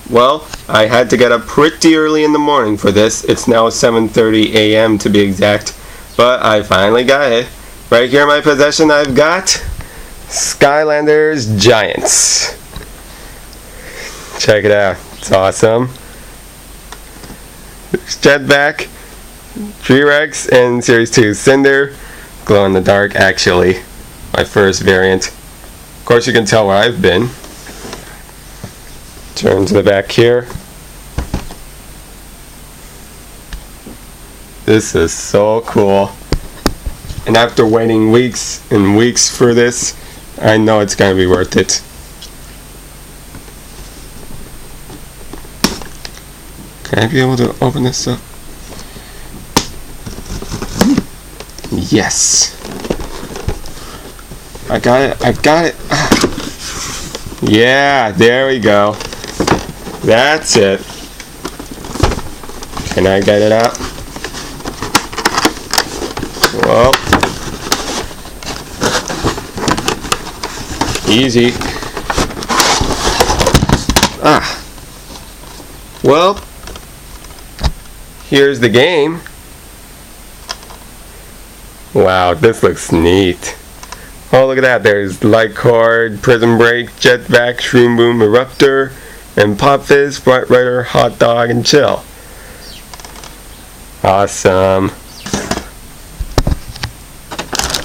Well, I had to get up pretty early in the morning for this. It's now 7:30 a.m. to be exact. But I finally got it. Right here in my possession I've got Skylanders Giants. Check it out. It's awesome. There's jet-vac, T-Rex, and Series 2 Cinder. Glow in the dark, actually. My first variant. Of course you can tell where I've been. Turn to the back here. This is so cool. And after waiting weeks and weeks for this, I know it's going to be worth it. Can I be able to open this up? Yes. I got it. I've got it. Yeah, there we go. That's it. Can I get it out? Well, easy. Well, here's the game. Wow, this looks neat. Oh, look at that. There's Light Cord, Prism Break, jet-vac, Shroom Boom, Eruptor, and Pop Fizz, Bright Rider, Hot Dog, and Chill. Awesome.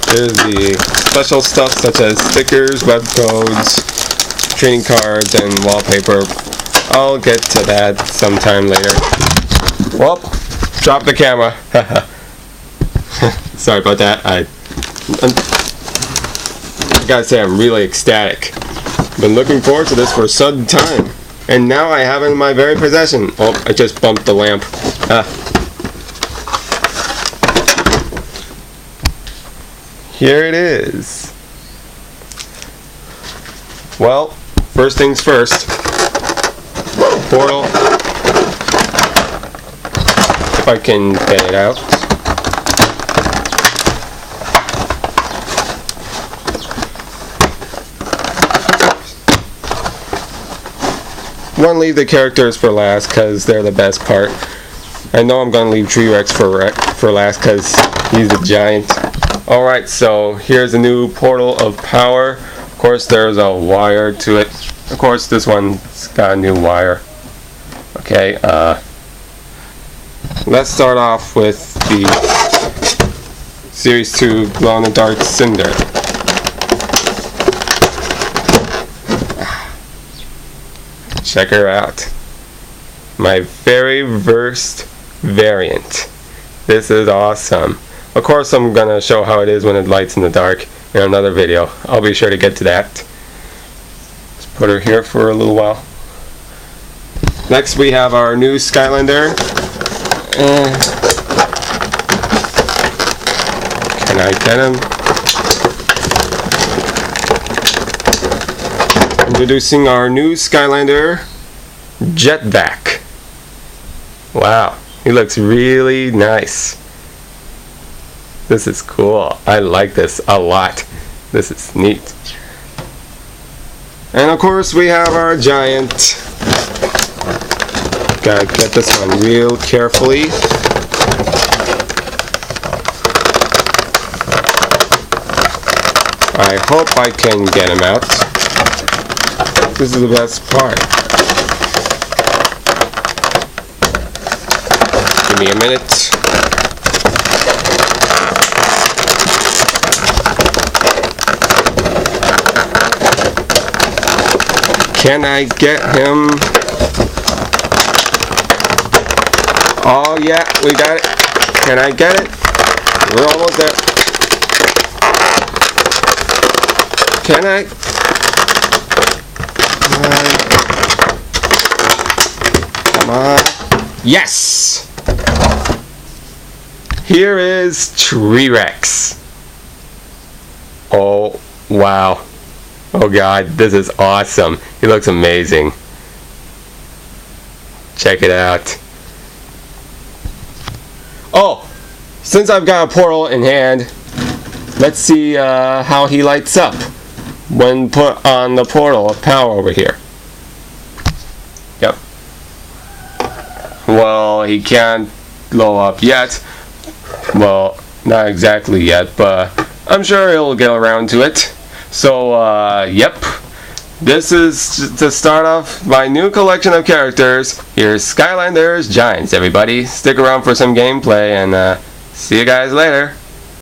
There's the special stuff such as stickers, web codes, trading cards, and wallpaper. I'll get to that sometime later. Well, drop the camera. Sorry about that. I gotta say I'm really ecstatic. Been looking forward to this for some time. And now I have it in my very possession. Oh, I just bumped the lamp. Here it is. Well, first things first. Portal. If I can get it out. Want to leave the characters for last because they're the best part. I know I'm going to leave T-Rex for last because he's a giant. Alright, so here's a new portal of power. Of course, there's a wire to it. Of course, this one's got a new wire. Okay, let's start off with the Series 2 glow-in-the-dark Cinder. Check her out. My very first variant. This is awesome. Of course I'm gonna show how it is when it lights in the dark in another video. I'll be sure to get to that. Let's put her here for a little while. Next we have our new Skylander. Can I get him? Introducing our new Skylander, jet-vac. Wow, he looks really nice. This is cool. I like this a lot. This is neat. And of course we have our giant. Gotta get this one real carefully. I hope I can get him out. This is the best part. Give me a minute. Can I get him? Oh yeah, we got it. Can I get it? We're almost there. Can I? Come on. Yes! Here is T-Rex. Oh, wow. Oh god, this is awesome. He looks amazing. Check it out. Oh, since I've got a portal in hand, let's see how he lights up when put on the portal of power over here. Yep, Well, he can't blow up yet. Well, not exactly yet, but I'm sure he'll get around to it. So, yep. This is to start off my new collection of characters. Here's Skylanders Giants, everybody. Stick around for some gameplay, and see you guys later.